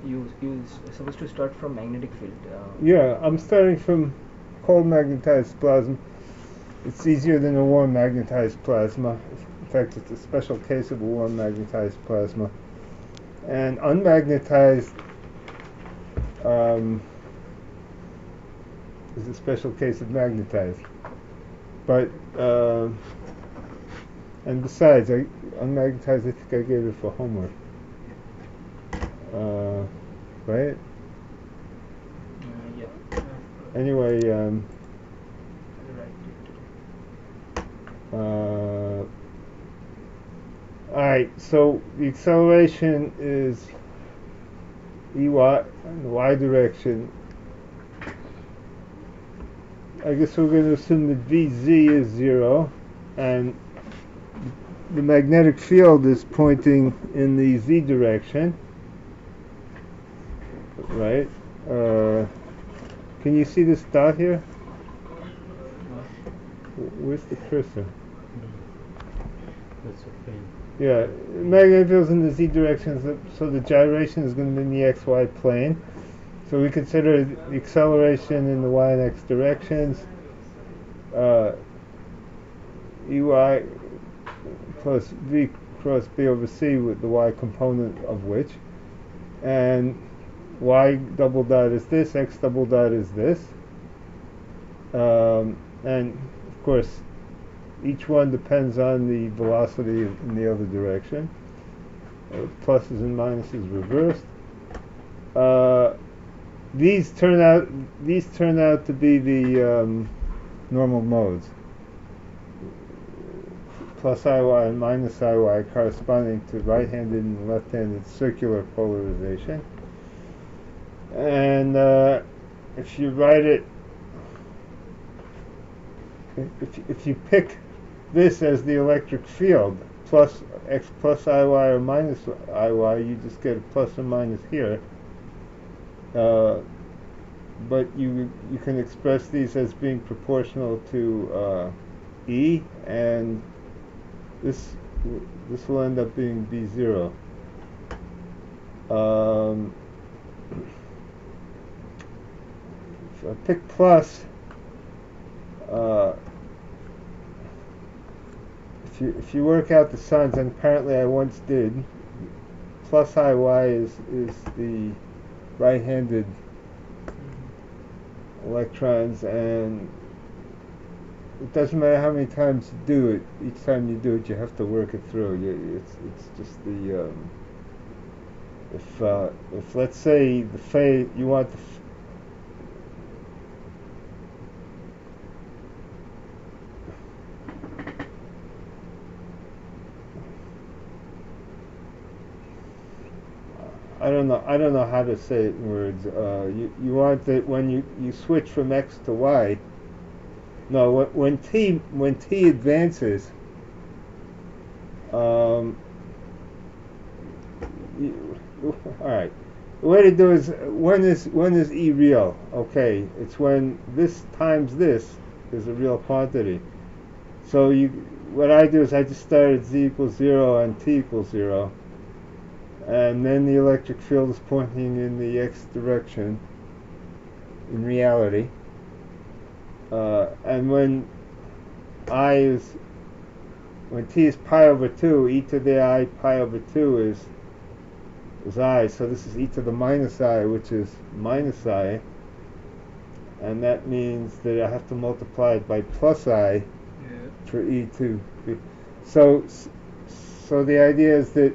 you supposed to start from magnetic field. Yeah, I'm starting from cold magnetized plasma. It's easier than a warm magnetized plasma. In fact, it's a special case of a warm magnetized plasma. And unmagnetized is a special case of magnetized. But and besides, unmagnetized, I think I gave it for homework. Right? Yeah. Anyway, Right. alright, so the acceleration is Ey in the y direction. I guess we're going to assume that Vz is 0, and the magnetic field is pointing in the z direction, right? Can you see this dot here? Where's the cursor? That's okay. Yeah, magnetic field's in the z direction, so the gyration is going to be in the xy plane. So we consider the acceleration in the y and x directions, Ey plus v cross b over c with the y component of which, and y double dot is this, x double dot is this, and of course each one depends on the velocity in the other direction. Pluses and minuses reversed. These turn out to be the normal modes. Plus Iy and minus Iy corresponding to right-handed and left-handed circular polarization. And if you write it, if you pick this as the electric field, plus x plus Iy or minus Iy, you just get a plus or minus here. But you can express these as being proportional to E, and this will end up being B0. If I pick plus, if you work out the signs, and apparently I once did, plus Iy is the right-handed electrons, and it doesn't matter how many times you do it. Each time you do it, you have to work it through. It's just the if let's say the phase you want the I don't know how to say it in words. You want that when you switch from x to y. No, when t advances, all right. The way to do is when is E real? Okay, it's when this times this is a real quantity. So what I do is I just start at z equals 0 and t equals 0. And then the electric field is pointing in the x direction in reality. And when t is pi over 2, e to the I pi over 2 is I, so this is e to the minus I, which is minus I, and that means that I have to multiply it by plus I for e to be. So the idea is that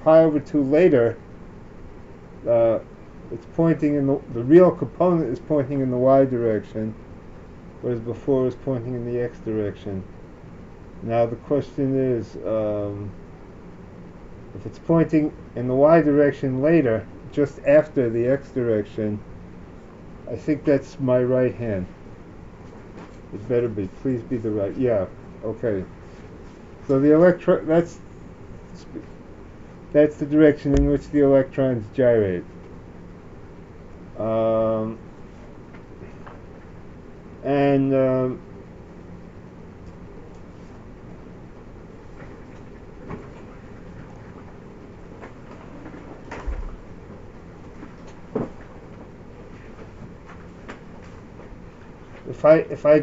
pi over 2 later, it's pointing in the real component is pointing in the y direction, whereas before it was pointing in the x direction. Now the question is, if it's pointing in the y direction later, just after the x direction, I think that's my right hand. It better be. Please be the right. Yeah. Okay. So the that's the direction in which the electrons gyrate. And if I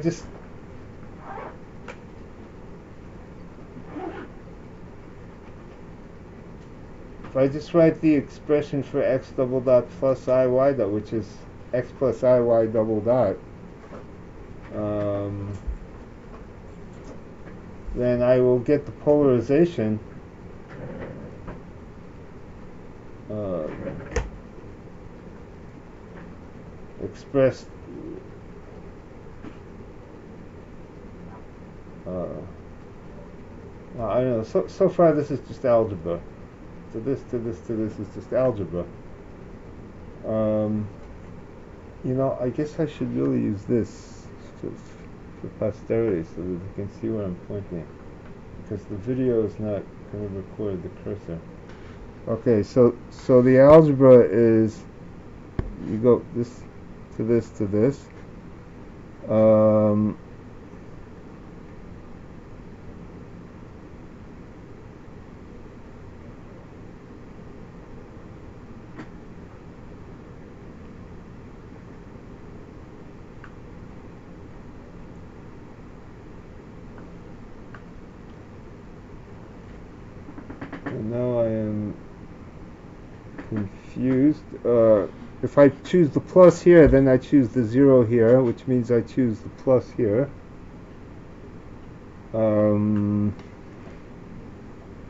just write the expression for x double dot plus iy dot, which is x plus iy double dot, then I will get the polarization expressed well, I don't know. So far, this is just algebra. To this is just algebra. You know, I guess I should really use this for posterity so that you can see where I'm pointing, because the video is not going to record the cursor. Okay, so the algebra is, you go this to this to this. And now I am confused. If I choose the plus here, then I choose the 0 here, which means I choose the plus here.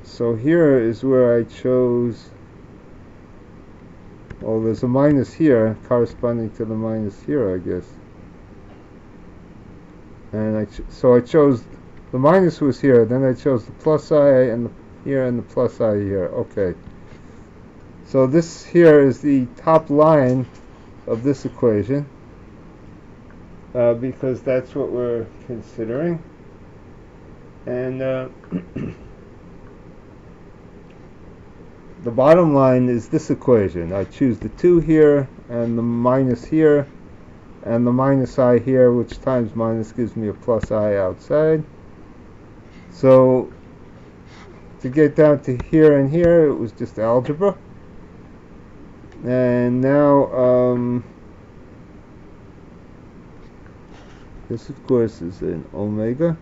So here is where I chose, well, there's a minus here corresponding to the minus here, I guess. And so I chose, the minus was here, then I chose the plus I and here and the plus I here. Okay. So this here is the top line of this equation, because that's what we're considering. And the bottom line is this equation. I choose the 2 here and the minus here and the minus I here, which times minus gives me a plus I outside. So to get down to here and here, it was just algebra. And now this of course is an omega.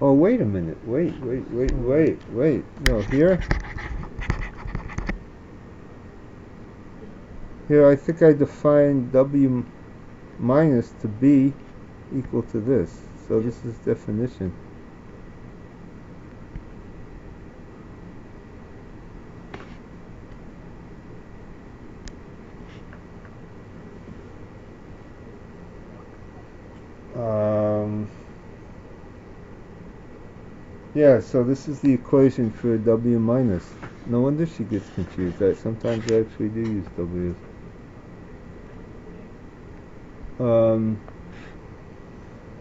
Oh, wait a minute. Wait. No, here. Here, I think I defined W minus to be equal to this. So this is definition. Yeah, so this is the equation for W minus. No wonder she gets confused. Sometimes I actually do use W's.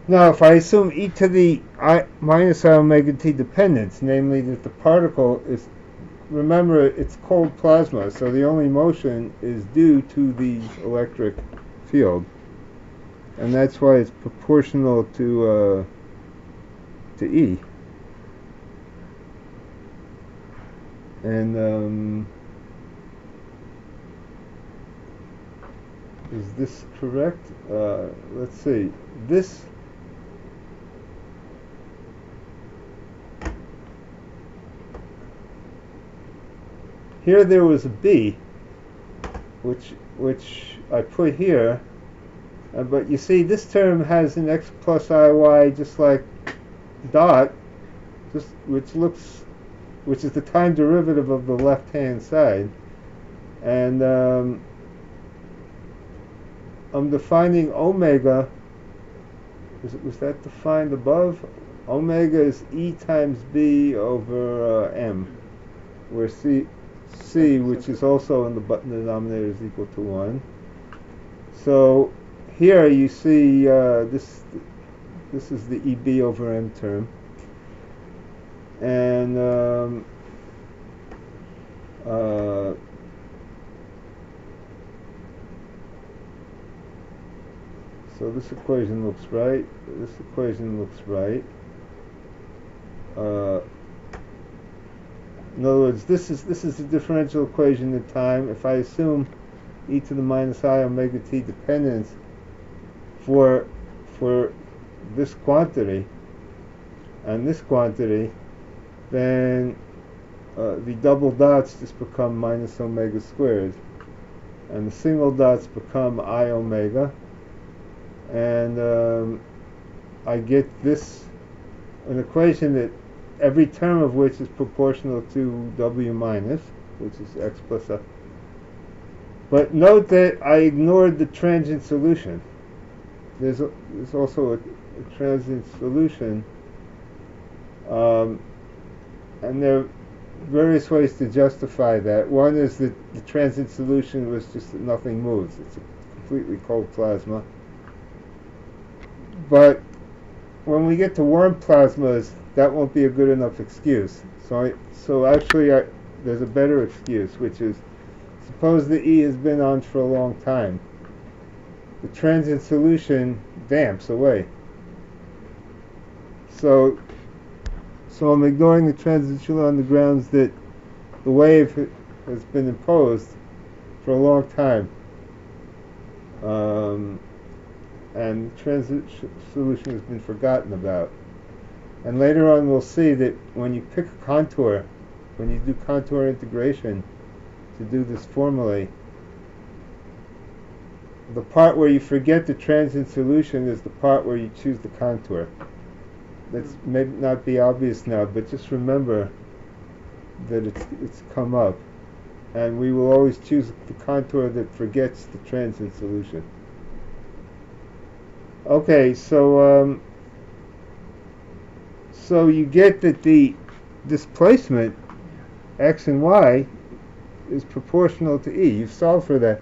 Now, if I assume e to the I minus I omega t dependence, namely that the particle is, remember, it's cold plasma, so the only motion is due to the electric field, and that's why it's proportional to E. And is this correct? Let's see. This here there was a B, which I put here, but you see this term has an x plus iy just like dot, which is the time derivative of the left-hand side, and I'm defining omega. Was that defined above? Omega is E times B over M, where C, which is also in the denominator, is equal to 1. So here you see this is the EB over M term. And so this equation looks right. This equation looks right. uh, in other words, this is the differential equation in time. If I assume e to the minus I omega t dependence for this quantity and this quantity, then the double dots just become minus omega squared, and the single dots become I omega, and I get this, an equation that every term of which is proportional to W minus, which is x plus f. But note that I ignored the transient solution. There's also a transient solution, and there are various ways to justify that. One is that the transient solution was just that nothing moves. It's a completely cold plasma. But when we get to warm plasmas, that won't be a good enough excuse. So actually, there's a better excuse, which is, suppose the E has been on for a long time. The transient solution damps away. So I'm ignoring the transient solution on the grounds that the wave has been imposed for a long time. And the transient solution has been forgotten about. And later on we'll see that when you pick a contour, when you do contour integration to do this formally, the part where you forget the transient solution is the part where you choose the contour. That's may not be obvious now, but just remember that it's come up, and we will always choose the contour that forgets the transient solution. Okay, so you get that the displacement x and y is proportional to E. You've solved for that.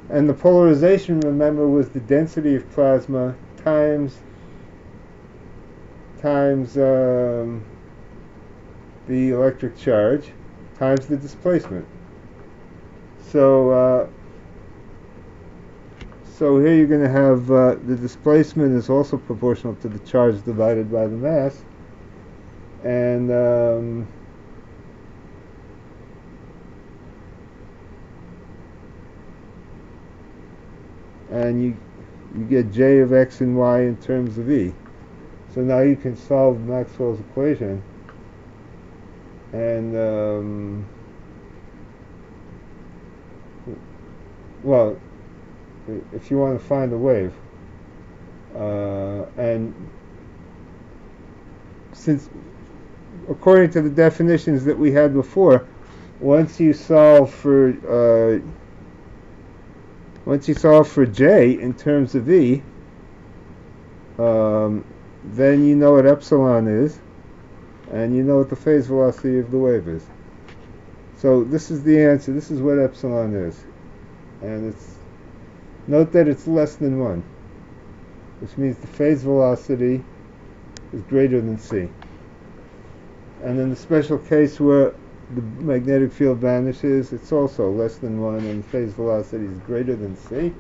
And the polarization, remember, was the density of plasma times the electric charge times the displacement. So here you're going to have the displacement is also proportional to the charge divided by the mass, and you get J of x and y in terms of E. So now you can solve Maxwell's equation, and well, if you want to find a wave, and since according to the definitions that we had before, once you solve for J in terms of E, then you know what epsilon is, and you know what the phase velocity of the wave is. So this is the answer. This is what epsilon is, and note that it's less than 1, which means the phase velocity is greater than c. And in the special case where the magnetic field vanishes, it's also less than 1, and the phase velocity is greater than c.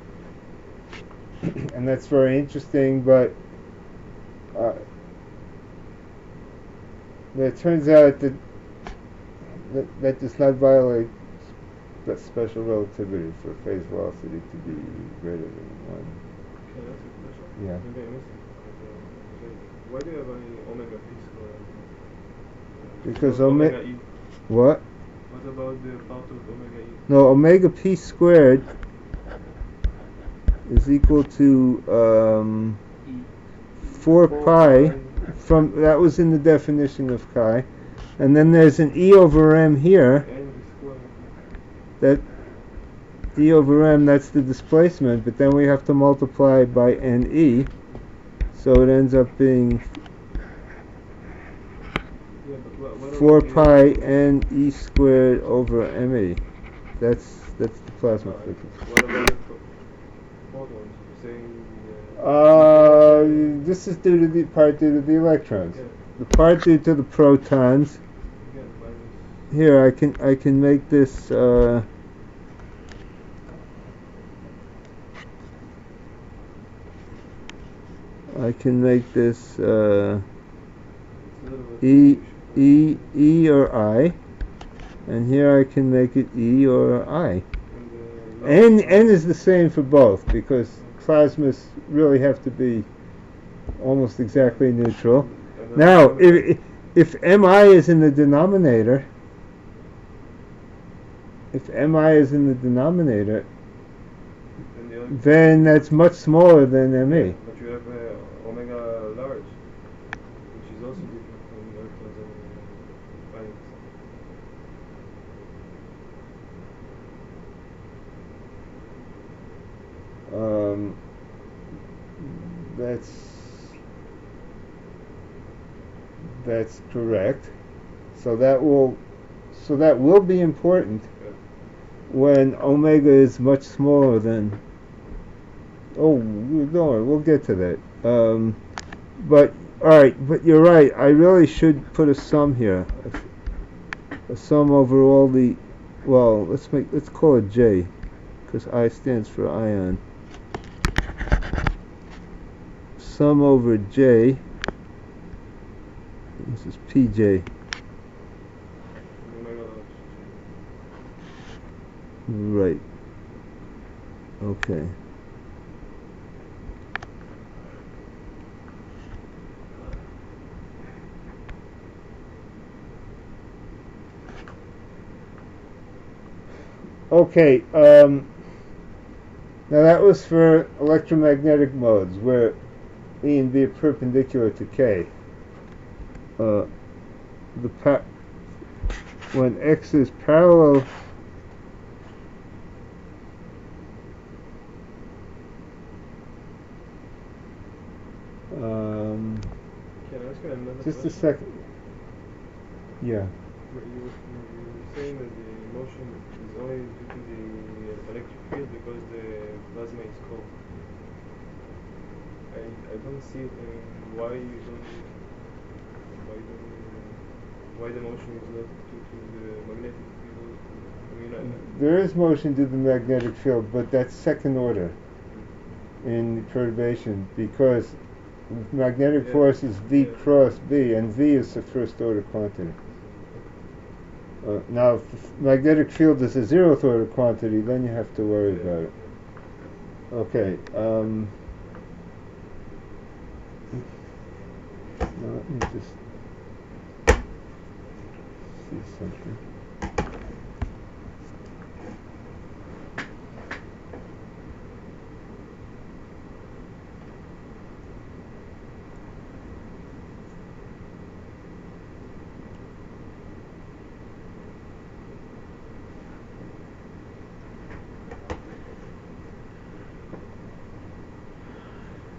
And that's very interesting, but it turns out that does not violate that special relativity for phase velocity to be greater than 1. Can I ask a question? Yeah. Maybe I missed it. Why do you have any omega p squared? Because omega e. What? What about the part of omega e? No, omega p squared is equal to 4 pi. From that was in the definition of chi, and then there's an e over m here. That e over m, that's the displacement, but then we have to multiply by ne, so it ends up being 4 pi n e squared over me. That's the plasma frequency. What about the photons? You're saying This is due to the electrons. Yeah. The part due to the protons. Again, minus. Here I can make this Instead of of E, distribution. E or I, and here I can make it E or I. And N is the same for both because plasmas really have to be almost exactly neutral. and Now, if Mi is in the denominator, and the other, then that's much smaller than Me. but you have omega large, which is also different from electrons and ions. That's correct. So that will be important Yeah. when omega is much smaller than. Oh, don't worry, we'll get to that. But all right, but you're right. I really should put a sum here, a sum over all the. Well, let's call it J, because I stands for ion. Sum over J. This is PJ. Omega large. Right. Okay. Okay. Now that was for electromagnetic modes where E and B are perpendicular to K. When X is parallel. Can I ask you another Just a question? second. Yeah. You were saying that the motion is only due to the electric field because the plasma is cold. I don't see it. I mean, why the motion is not due to the magnetic field? I mean, There is motion due to the magnetic field, but that's second order in perturbation because magnetic force is V cross B, and V is the first order quantity. Now, if magnetic field is a zeroth order quantity, then you have to worry about it. Okay. Now let me just see something.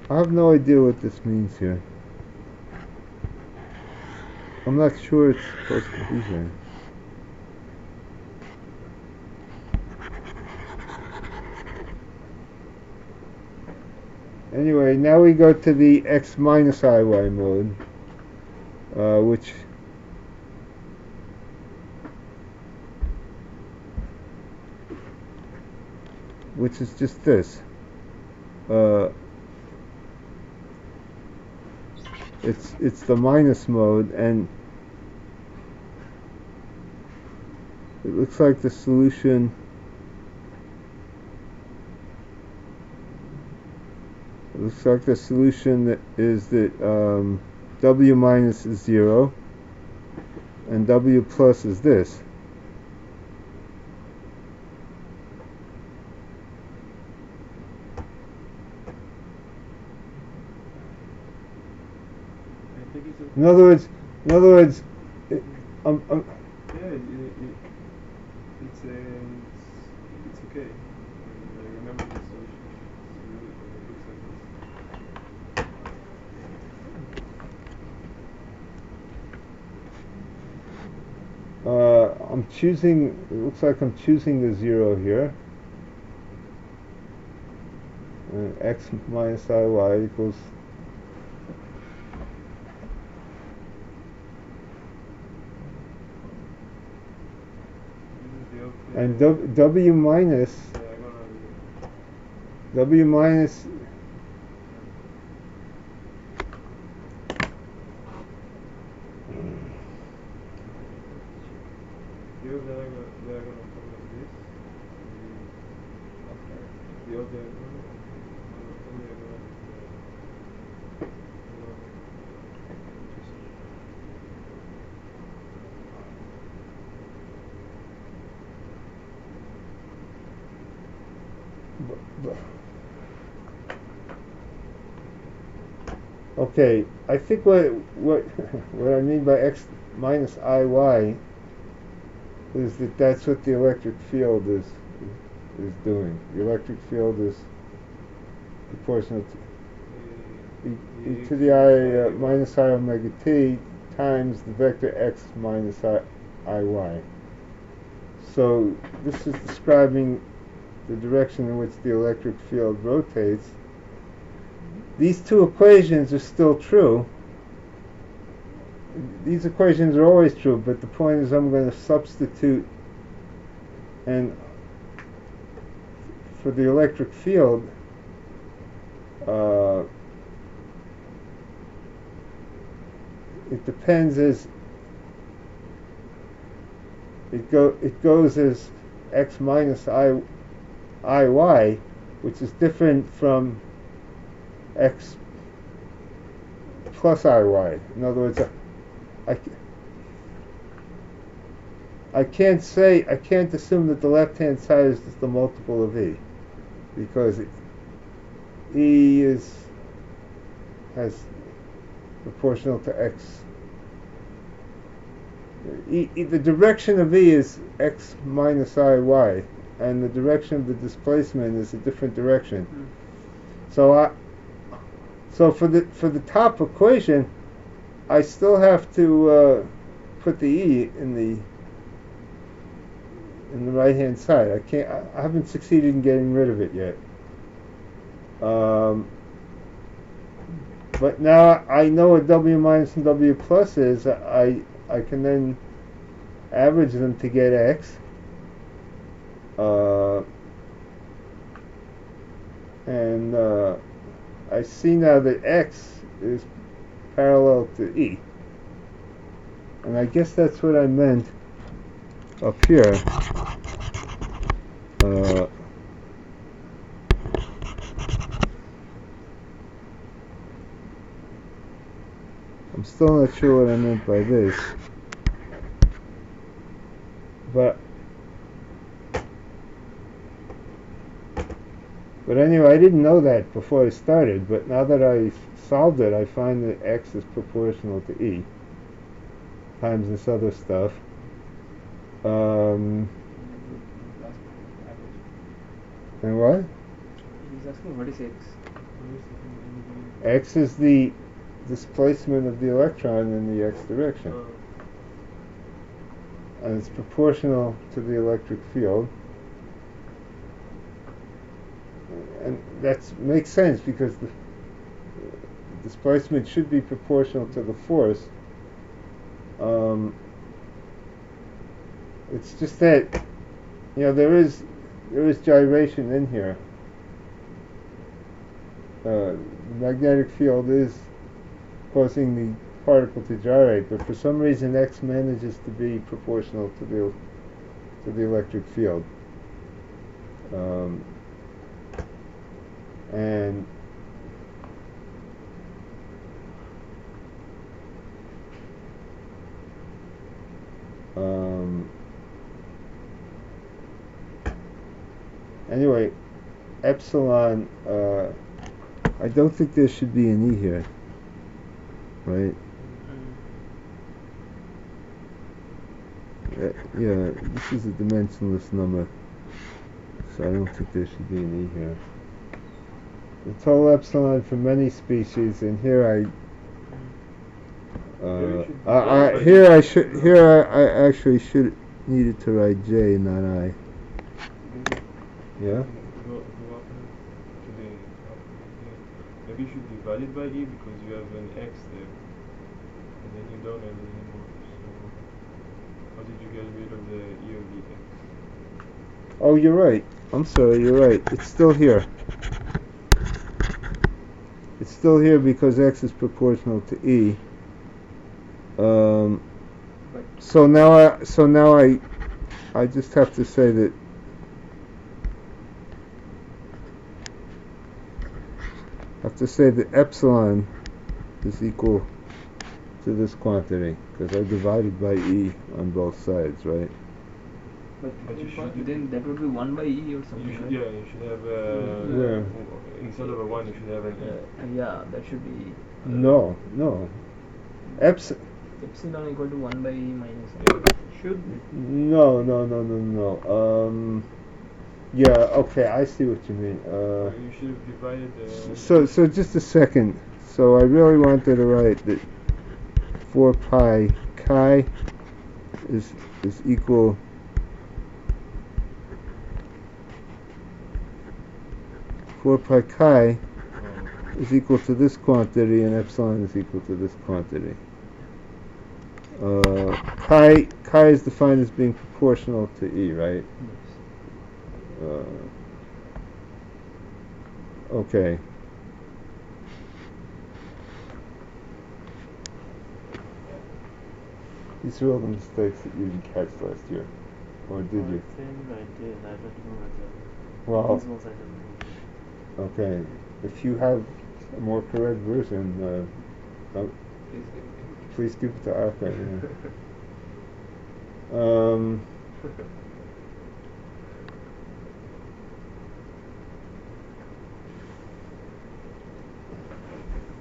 I have no idea what this means here. I'm not sure it's supposed to be here. Anyway, now we go to the X minus IY mode, which is just this. It's the minus mode, and it looks like the solution. It looks like the solution that W minus is 0, and W plus is this. In other words, it, yeah, it's okay. I remember the solution. It looks like this. I'm choosing. It looks like I'm choosing the 0 here. X minus IY equals. And W minus. W minus. the other diagonal. Only diagonal. Okay, I think what what I mean by x minus iy is that that's what the electric field is doing. The electric field is proportional to e to the I minus I omega t times the vector x minus iy. So this is describing the direction in which the electric field rotates. These two equations are still true. These equations are always true, but the point is I'm going to substitute and for the electric field it depends as it goes as x minus iy, which is different from x plus iy. In other words, I can't assume that the left-hand side is just a multiple of E, because E has proportional to x. The direction of E is x minus iy, and the direction of the displacement is a different direction. So for the top equation, I still have to put the E in the right hand side. I haven't succeeded in getting rid of it yet. But now I know what W minus and W plus is. I can then average them to get X. And I see now that X is parallel to E. And I guess that's what I meant up here. I'm still not sure what I meant by this. But anyway, I didn't know that before I started, but now that I solved it, I find that X is proportional to E times this other stuff. And what? He's asking what is X? X is the displacement of the electron in the X direction. And it's proportional to the electric field. And that makes sense because the displacement should be proportional to the force. It's just that, there is gyration in here. The magnetic field is causing the particle to gyrate, but for some reason X manages to be proportional to the electric field. And anyway, epsilon, I don't think there should be an E here, right? Yeah, this is a dimensionless number, so I don't think there should be an E here. The total epsilon for many species, and here I actually should needed to write J, not I. Yeah. Maybe you should divide it by E because you have an X there, and then you don't have it anymore. So how did you get rid of the E of the X? Oh, you're right. I'm sorry, you're right. It's still here. It's still here because X is proportional to E. So now I just have to say that have to say that epsilon is equal to this quantity, because I divided by E on both sides, right? But you should- then that would be 1 by E or something, You should, right? yeah, you should have Where? instead of a 1, you should have an E. Yeah, that should be No. epsilon equal to 1 by E minus Yeah. should No. Yeah, okay, I see what you mean. You should have divided the... So just a second. So I really wanted to write that 4 pi chi is equal 4 pi chi is equal to this quantity, and epsilon is equal to this quantity. Chi is defined as being proportional to E, right? Okay. These are all the mistakes that you didn't catch last year, or did you? I think I did. I don't know Well, these ones I don't know. okay. If you have a more correct version, please give it to Arthur. Yeah.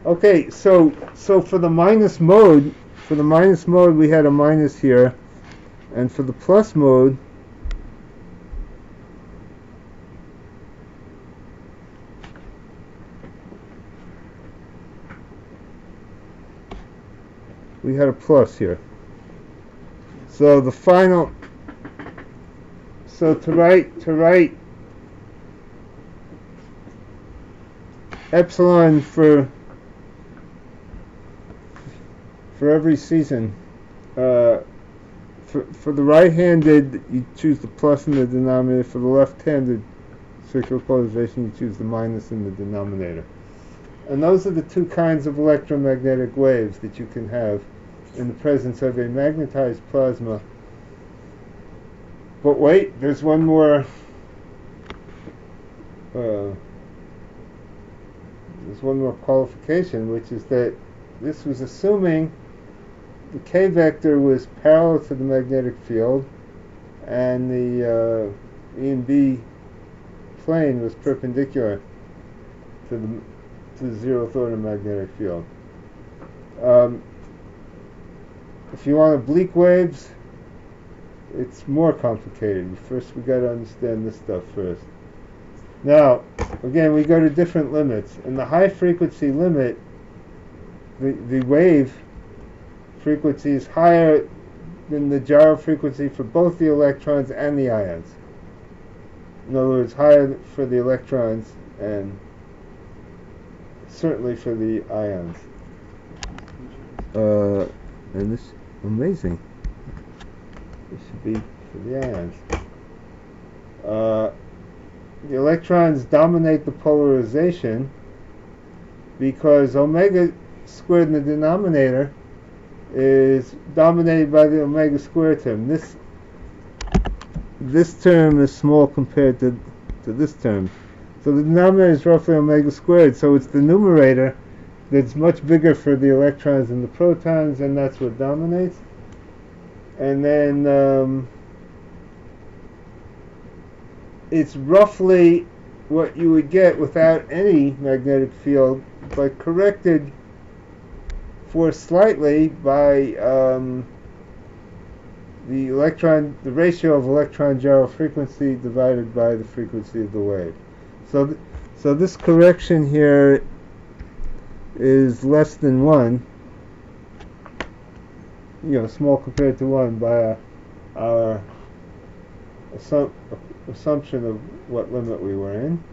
Okay, so for the minus mode, we had a minus here, and for the plus mode, we had a plus here. So the final, so to write epsilon for every season, for the right-handed, you choose the plus in the denominator. For the left-handed circular polarization, you choose the minus in the denominator. And those are the two kinds of electromagnetic waves that you can have in the presence of a magnetized plasma. But wait, there's one more. There's one more qualification, which is that this was assuming the K vector was parallel to the magnetic field, and the E and B plane was perpendicular to the zeroth order magnetic field. If you want oblique waves, it's more complicated. First, we got to understand this stuff first. Now, again, we go to different limits. In the high frequency limit, the wave frequency is higher than the gyro frequency for both the electrons and the ions. In other words, higher for the electrons and certainly for the ions. And this amazing. This should be for the ions. The electrons dominate the polarization because omega squared in the denominator is dominated by the omega squared term. This term is small compared to this term. So the denominator is roughly omega squared, so it's the numerator that's much bigger for the electrons and the protons, and that's what dominates. And then it's roughly what you would get without any magnetic field, but corrected for slightly by the ratio of electron gyro frequency divided by the frequency of the wave. So this correction here is less than 1, small compared to 1 by our assumption of what limit we were in.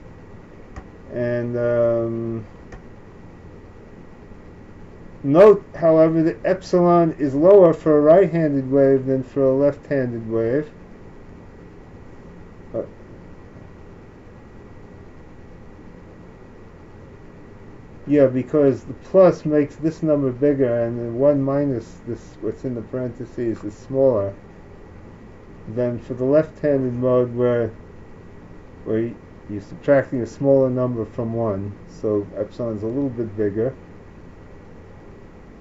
And note, however, that epsilon is lower for a right-handed wave than for a left-handed wave. Yeah, because the plus makes this number bigger, and the 1 minus this, what's in the parentheses, is smaller than for the left-handed mode, where you're subtracting a smaller number from 1, so epsilon's a little bit bigger.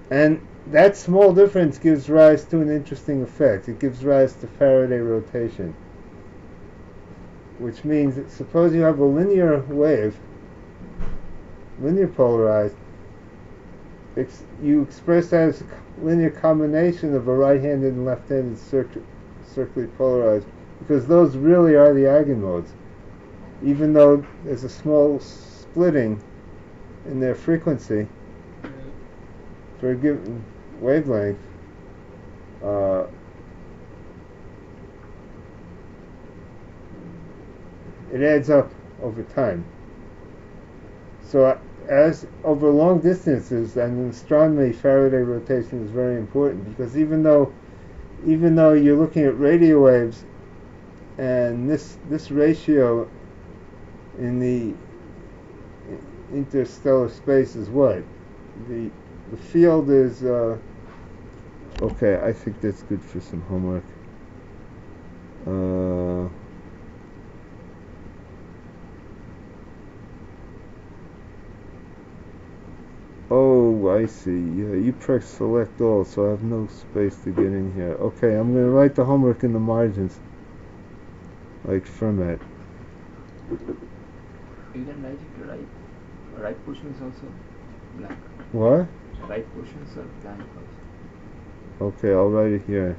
And that small difference gives rise to an interesting effect. It gives rise to Faraday rotation, which means that suppose you have a linear wave, linear polarized, you express that as a linear combination of a right-handed and left-handed circularly polarized, because those really are the eigenmodes, even though there's a small splitting in their frequency for a given wavelength. It adds up over time. So as over long distances, and in astronomy, Faraday rotation is very important, because even though you're looking at radio waves, and this ratio in the interstellar space is what? The field is okay, I think that's good for some homework. Oh, I see. Yeah, you press select all, so I have no space to get in here. Okay, I'm going to write the homework in the margins, like Fermat. You can write it right. Right portion is also blank. What? Right portions are blank also. Okay, I'll write it here.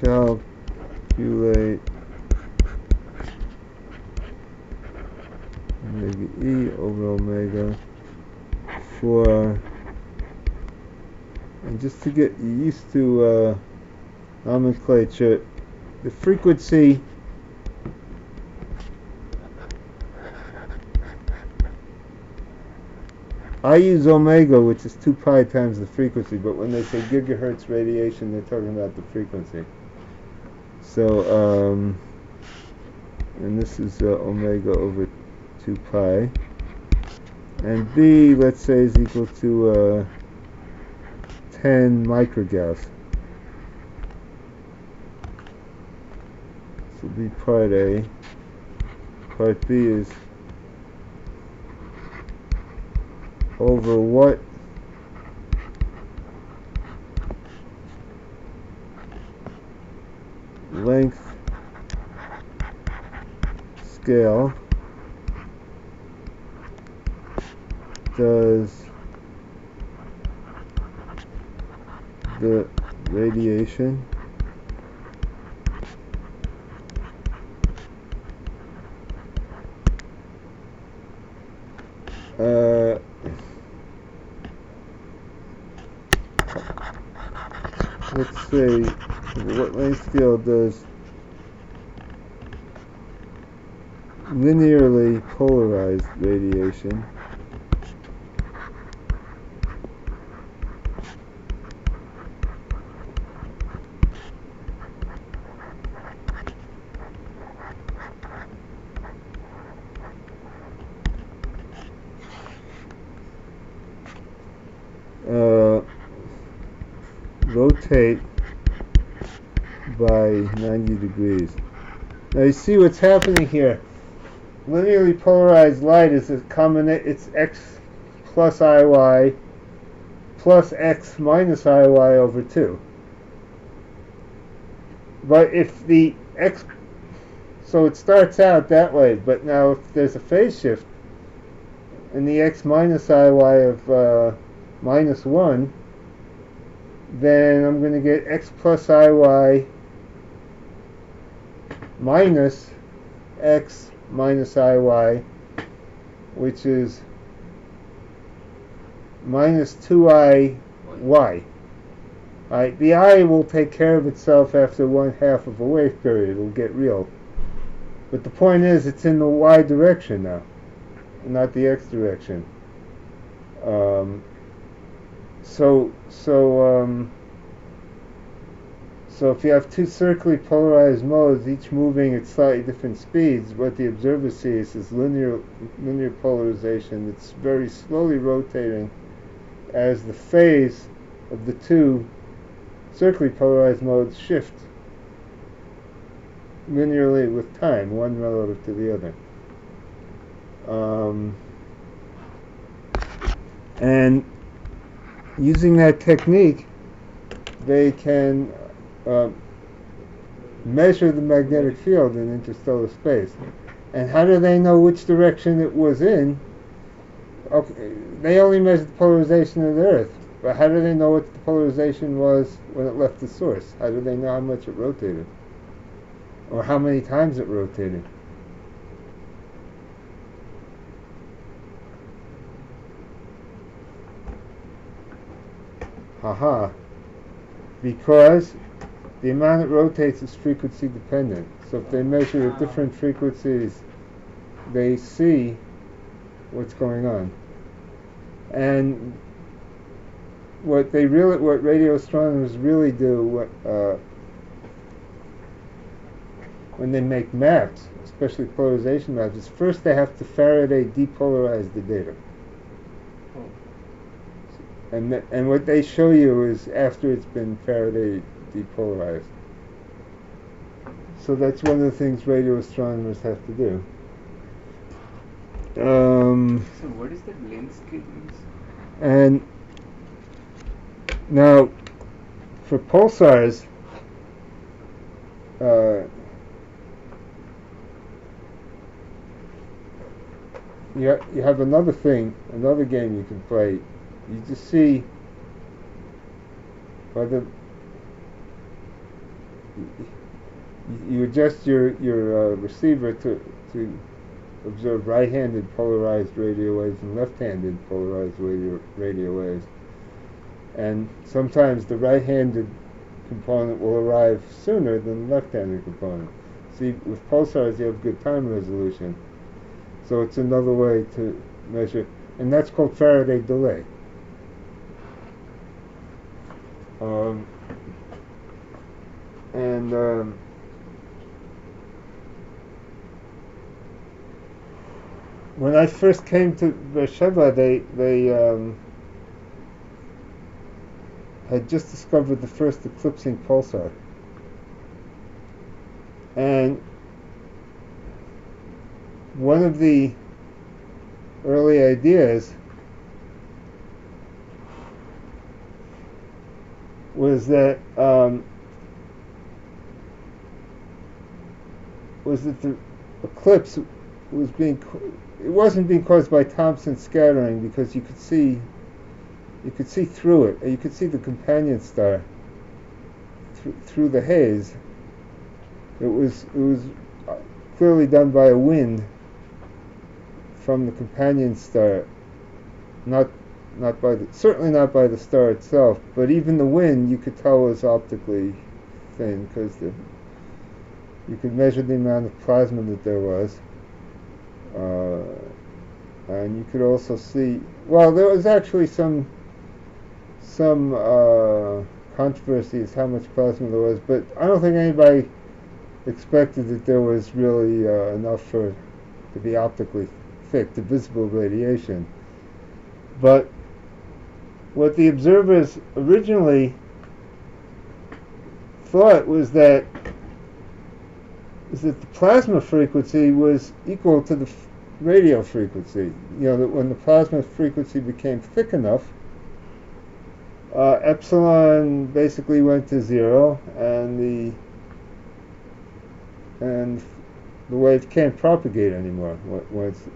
Calculate omega E over omega for, and just to get used to nomenclature, the frequency I use omega, which is 2 pi times the frequency, but when they say gigahertz radiation, they're talking about the frequency. So, and this is omega over 2 pi. And B, let's say, is equal to 10 microgauss. So B part A. Part B is over what length scale does the radiation let's say what length scale does linearly polarized radiation rotate by 90 degrees. Now you see what's happening here. Linearly polarized light is a it's x plus IY plus x minus IY over 2. But if the x, so it starts out that way, but now if there's a phase shift and the x minus IY of minus 1, then I'm going to get x plus IY minus x minus IY, which is minus 2IY. Alright, the I will take care of itself after 1/2 of a wave period. It will get real. But the point is, it's in the Y direction now, not the X direction. So So if you have two circularly polarized modes, each moving at slightly different speeds, what the observer sees is linear polarization that's very slowly rotating as the phase of the two circularly polarized modes shift linearly with time, one relative to the other. And using that technique, they can measure the magnetic field in interstellar space. And how do they know which direction it was in? Okay, they only measured the polarization of the Earth, but how do they know what the polarization was when it left the source? How do they know how much it rotated? Or how many times it rotated? Haha. Because the amount it rotates is frequency dependent. So if they measure at different frequencies, they see what's going on. And what radio astronomers really do when they make maps, especially polarization maps, is first they have to Faraday depolarize the data. And what they show you is after it's been Faraday depolarized. So that's one of the things radio astronomers have to do. So what is that lens kit means? And now, for pulsars, you have another game you can play. You just see whether you adjust your receiver to observe right-handed polarized radio waves and left-handed polarized radio waves. And sometimes the right-handed component will arrive sooner than the left-handed component. See, with pulsars you have good time resolution. So it's another way to measure, and that's called Faraday delay. When I first came to Beersheba, they had just discovered the first eclipsing pulsar. And one of the early ideas was that the eclipse wasn't being caused by Thomson scattering, because you could see through it. You could see the companion star through the haze. It was clearly done by a wind from the companion star, certainly not by the star itself, but even the wind you could tell was optically thin, because you could measure the amount of plasma that there was, and you could also see. Well, there was actually some controversy as how much plasma there was, but I don't think anybody expected that there was really enough to be optically thick, to visible radiation. But what the observers originally thought was that the plasma frequency was equal to the radio frequency. That when the plasma frequency became thick enough, epsilon basically went to zero, and the wave can't propagate anymore once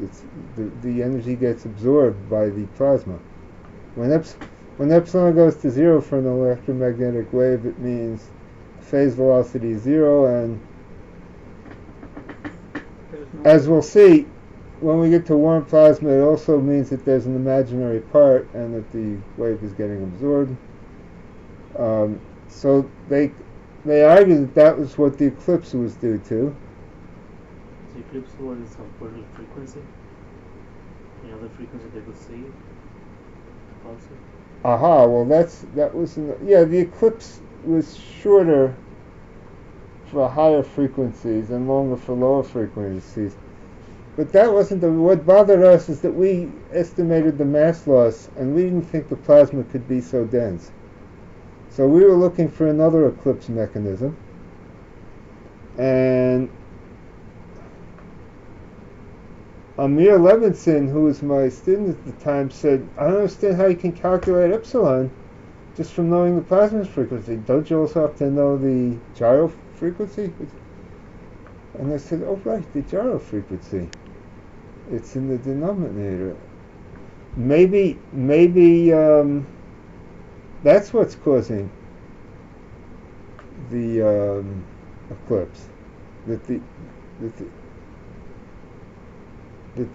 the energy gets absorbed by the plasma. When epsilon goes to zero for an electromagnetic wave, it means phase velocity is zero, and as we'll see, when we get to warm plasma, it also means that there's an imaginary part and that the wave is getting absorbed. So they argued that was what the eclipse was due to. The eclipse was some particular frequency? Any other frequency they could see also? Aha, well the eclipse was shorter for higher frequencies and longer for lower frequencies. But that wasn't what bothered us is that we estimated the mass loss and we didn't think the plasma could be so dense. So we were looking for another eclipse mechanism. And Amir Levinson, who was my student at the time, said, I don't understand how you can calculate epsilon just from knowing the plasma frequency. Don't you also have to know the gyro frequency? And I said, oh right, the gyro frequency. It's in the denominator. Maybe that's what's causing the eclipse. That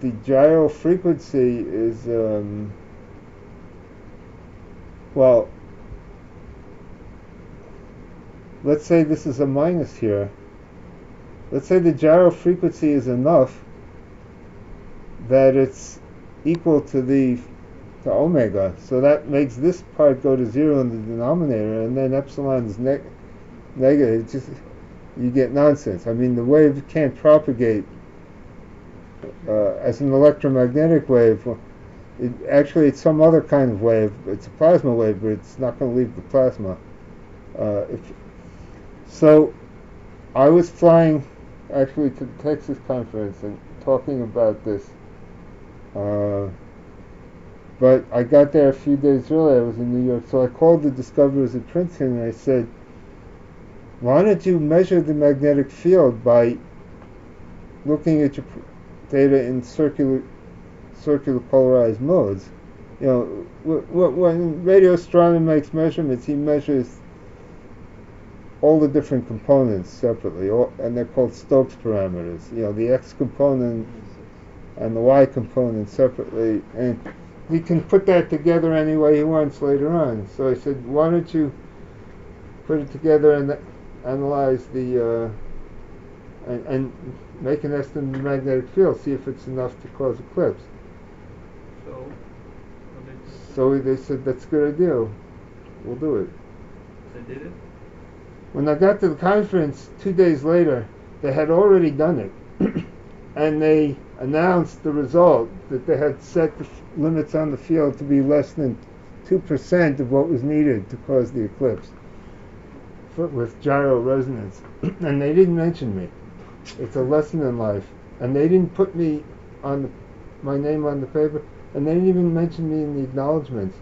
the gyro frequency is well. Let's say this is a minus here. Let's say the gyro frequency is enough that it's equal to omega, so that makes this part go to 0 in the denominator, and then epsilon is negative. It's just, you get nonsense. I mean, the wave can't propagate as an electromagnetic wave. It's some other kind of wave. It's a plasma wave, but it's not going to leave the plasma. So I was flying actually to the Texas conference and talking about this. But I got there a few days early. I was in New York, so I called the discoverers at Princeton and I said, why don't you measure the magnetic field by looking at your data in circular polarized modes? You know, when radio astronomer makes measurements, he measures all the different components separately, and they're called Stokes parameters. You know, the X component and the Y component separately, and he can put that together any way he wants later on. So I said, why don't you put it together and analyze and make an estimate of the magnetic field, see if it's enough to cause eclipse. So they said, that's a good idea, we'll do it. They did it? When I got to the conference 2 days later, they had already done it. And they announced the result, that they had set the limits on the field to be less than 2% of what was needed to cause the eclipse with gyro resonance. And they didn't mention me. It's a lesson in life. And they didn't put me my name on the paper, and they didn't even mention me in the acknowledgments.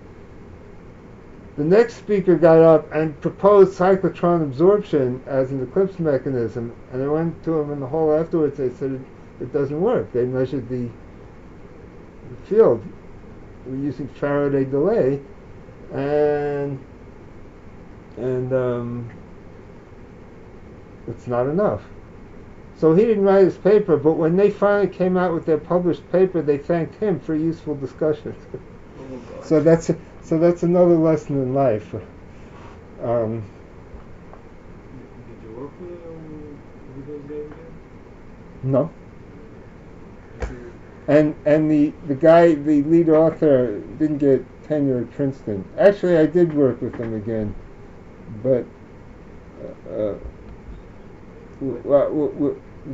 The next speaker got up and proposed cyclotron absorption as an eclipse mechanism, and I went to him in the hall afterwards. I said, it doesn't work. They measured the field. We're using Faraday delay, and it's not enough. So he didn't write his paper, but when they finally came out with their published paper, they thanked him for useful discussions. Oh, So that's another lesson in life. Did you work with those guys again? No. And the guy, the lead author, didn't get tenure at Princeton. Actually, I did work with him again, but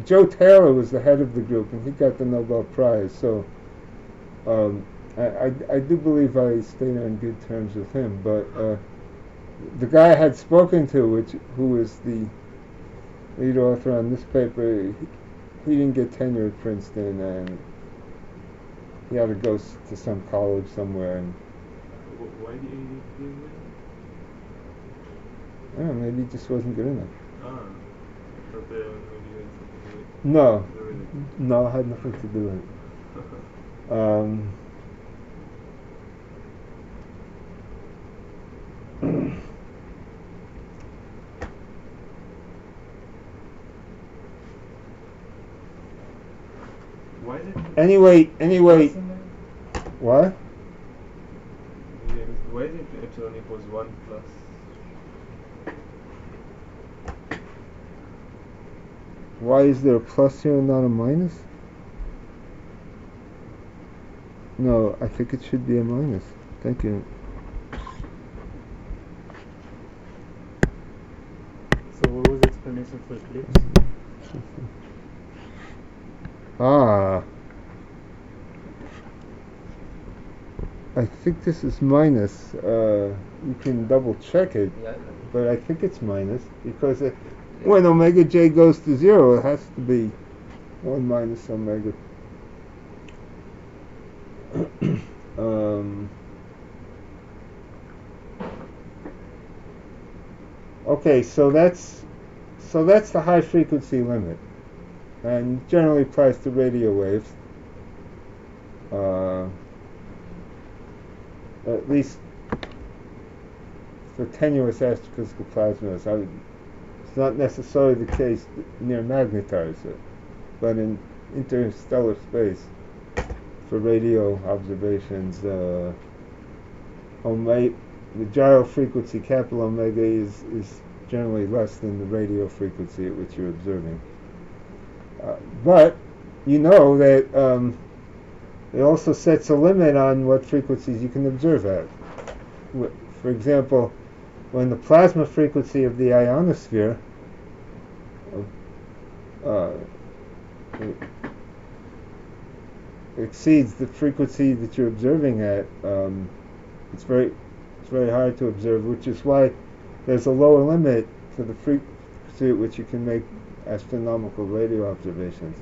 Joe Taylor was the head of the group, and he got the Nobel Prize. So I do believe I stayed on good terms with him. But the guy I had spoken to, who was the lead author on this paper, he didn't get tenure at Princeton, and he had to go to some college somewhere. And Why did you do I don't know, maybe it just wasn't good enough. that? I thought maybe you had something No, to do with it. no, it had nothing to do with it. Why is it? Anyway, plus in there? what? Yeah, why is it epsilon equals 1 plus? Why is there a plus here and not a minus? No, I think it should be a minus. Thank you. So what was its explanation for eclipse? Ah. I think this is minus. You can double check it, Yeah. but I think it's minus because when omega j goes to 0, it has to be 1 minus omega. Okay, so that's the high frequency limit, and generally applies to radio waves. At least for tenuous astrophysical plasmas. It's not necessarily the case near magnetars, but in interstellar space for radio observations, the gyro frequency capital omega is generally less than the radio frequency at which you're observing. But you know that it also sets a limit on what frequencies you can observe at. For example, when the plasma frequency of the ionosphere exceeds the frequency that you're observing at, it's very hard to observe, which is why there's a lower limit to the frequency at which you can make astronomical radio observations.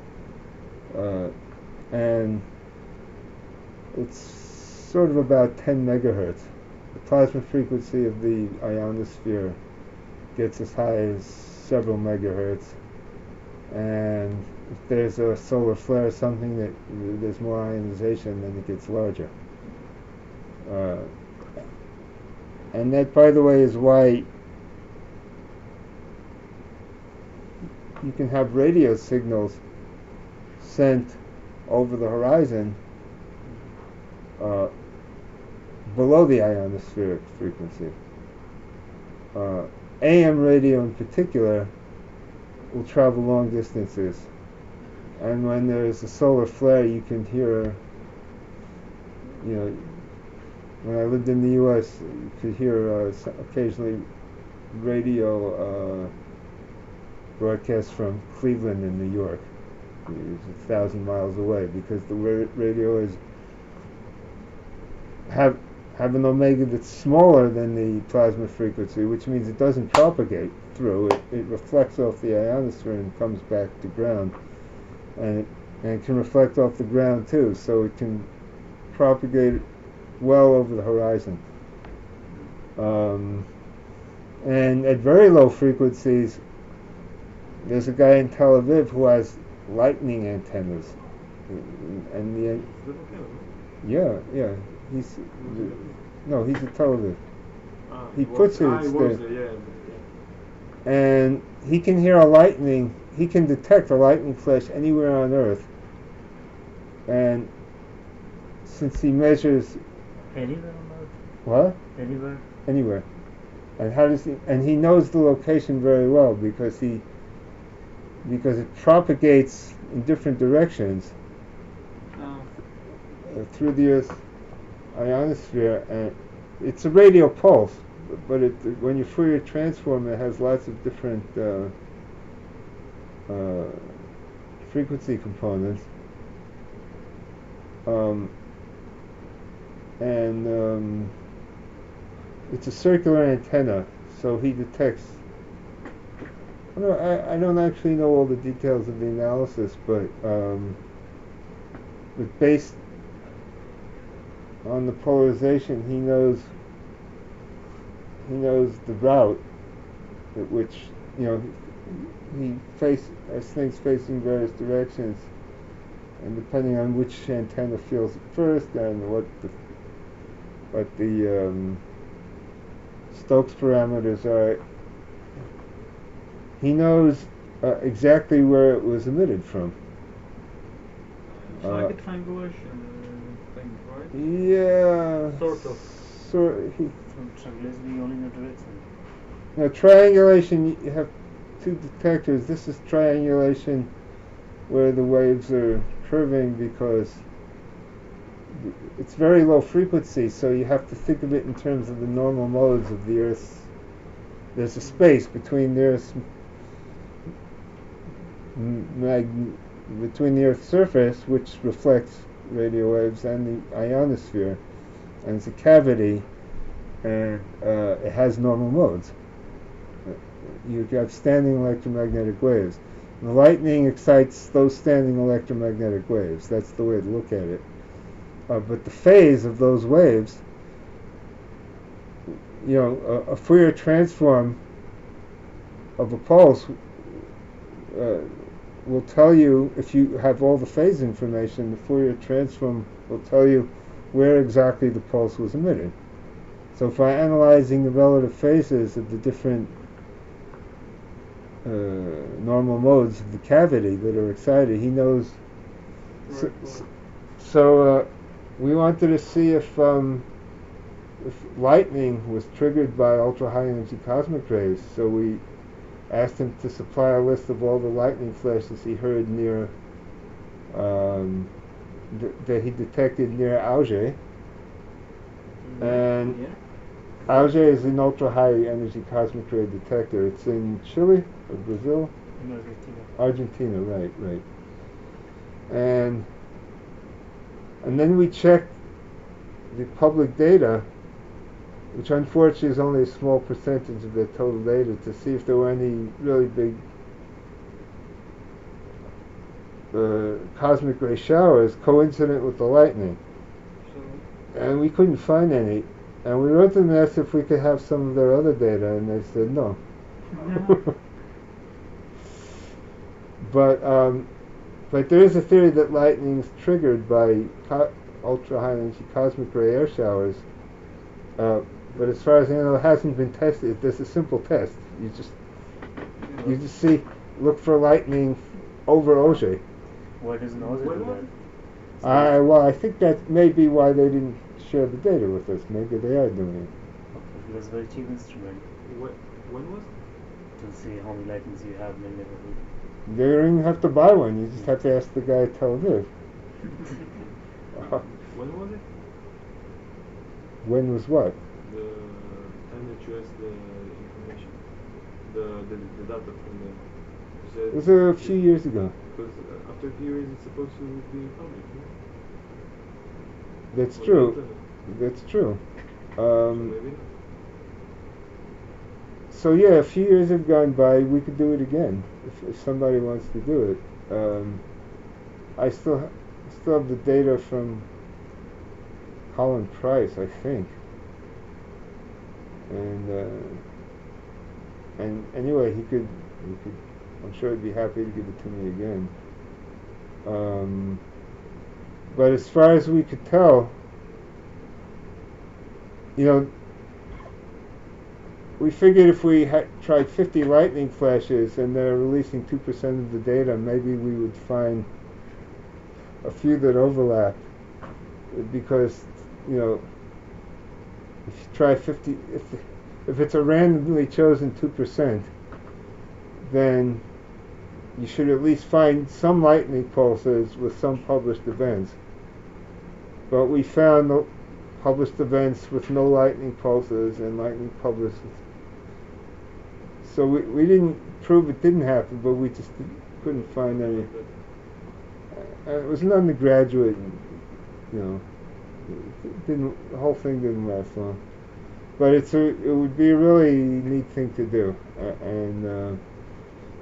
And it's sort of about 10 megahertz. The plasma frequency of the ionosphere gets as high as several megahertz, and if there's a solar flare or something that there's more ionization, then it gets larger. And that, by the way, is why you can have radio signals sent over the horizon below the ionospheric frequency. AM radio in particular will travel long distances, and when there's a solar flare you can hear, when I lived in the US, you could hear occasionally radio broadcasts from Cleveland in New York. It's 1,000 miles away because the radio is have an omega that's smaller than the plasma frequency, which means it doesn't propagate through. It reflects off the ionosphere and comes back to ground, and it can reflect off the ground too, so it can propagate well over the horizon. And at very low frequencies, there's a guy in Tel Aviv who has lightning antennas, and yeah, he's a Tel Aviv. He puts it there, and he can hear he can detect a lightning flash anywhere on Earth, and since he measures Anywhere on Earth? what? Anywhere. And how does he? And he knows the location very well because it propagates in different directions through the Earth's ionosphere, and it's a radio pulse. But when you Fourier transform, it has lots of different frequency components, and it's a circular antenna, so he detects. I don't actually know all the details of the analysis, but based on the polarization, he knows the route at which he has things facing various directions, and depending on which antenna feels it first and what the Stokes parameters are, he knows exactly where it was emitted from. It's like a triangulation thing, right? Yeah. Sort of. From triangulation, only in a direction. Now, triangulation, you have two detectors. This is triangulation where the waves are curving because it's very low frequency, so you have to think of it in terms of the normal modes of the Earth. There's a space between the Earth's between the Earth's surface, which reflects radio waves, and the ionosphere, and it's a cavity, and it has normal modes. You have standing electromagnetic waves. The lightning excites those standing electromagnetic waves. That's the way to look at it. But the phase of those waves, a Fourier transform of a pulse will tell you, if you have all the phase information, the Fourier transform will tell you where exactly the pulse was emitted. So by analyzing the relative phases of the different normal modes of the cavity that are excited, he knows. So we wanted to see if lightning was triggered by ultra high energy cosmic rays. So we asked him to supply a list of all the lightning flashes he heard near that he detected near Auger. And Yeah. Auger is an ultra high energy cosmic ray detector. It's in Chile or Brazil? In Argentina. Argentina, right. And then we checked the public data, which unfortunately is only a small percentage of the total data, to see if there were any really big cosmic ray showers coincident with the lightning. And we couldn't find any. And we wrote them and asked if we could have some of their other data, and they said no. But there is a theory that lightning is triggered by ultra high energy cosmic ray air showers. But as far as I know, it hasn't been tested. There's a simple test. You just look for lightning over Auger. Why doesn't Auger do that? I think that may be why they didn't share the data with us. Maybe they are doing it. Okay, because it's a very cheap instrument When was it? to see how many lightnings you have in the neighborhood. You don't even have to buy one. You just have to ask the guy at Tel Aviv. When was it? When was what? The time that you asked the information, the data from them. You said It was a few years ago. because after a few years it's supposed to be public. That's Or true. internet. That's true. So maybe not. So yeah, a few years have gone by. We could do it again if somebody wants to do it. I still have the data from Colin Price, I think. And anyway, he could. I'm sure he'd be happy to give it to me again. But as far as we could tell, we figured if we had tried 50 lightning flashes and they're releasing 2% of the data, maybe we would find a few that overlap. Because, if you try 50, if it's a randomly chosen 2%, then you should at least find some lightning pulses with some published events. But we found the published events with no lightning pulses and lightning published. So we didn't prove it didn't happen, but we just couldn't find any. It was an undergraduate, and, the whole thing didn't last long. But it would be a really neat thing to do. And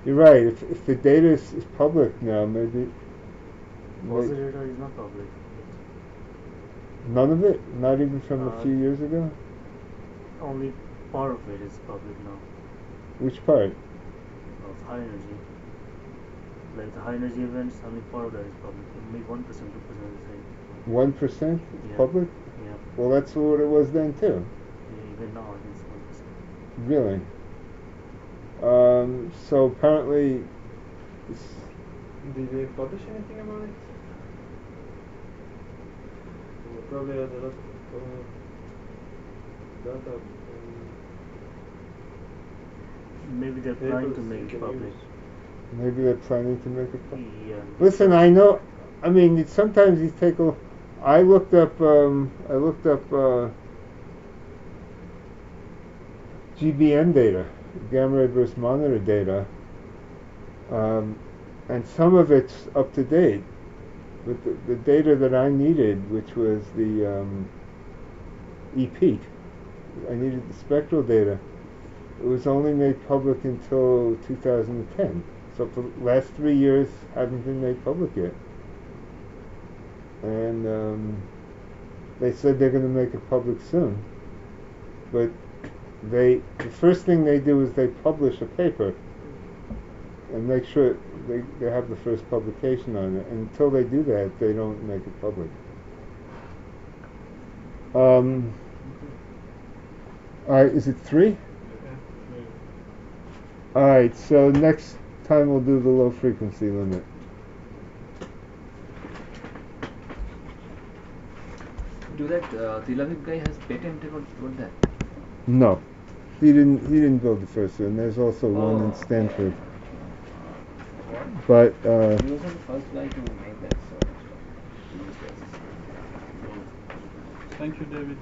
you're right. If the data is public now, maybe. Most of the data is not public. None of it? Not even from a few years ago? Only part of it is public now. Which part? Of high energy. Like the high energy events, only part of that is public. Maybe 1%, 2% is the 1% Yeah. public? Yeah. Well, that's what it was then too. Yeah, even now I think it's 1%. Really? So apparently, Did they publish anything about it? Well, probably had a lot of data. Maybe they're trying to make it public. maybe they're planning to make it public. Yeah. Listen, I know. I mean, sometimes these take a. I looked up. GBM data, gamma ray burst monitor data, and some of it's up to date. But the data that I needed, which was the e-peak, I needed the spectral data. It was only made public until 2010. So for the last 3 years, haven't been made public yet. And they said they're going to make it public soon. But the first thing they do is they publish a paper and make sure they have the first publication on it. And until they do that, they don't make it public. Alright, is it 3? Alright, so next time we'll do the low frequency limit. Do that Tilavik guy has patent about that? No. He didn't build the first one. There's also one in Oh. Stanford. But He wasn't the first guy to make that sort of stuff. Thank you, David.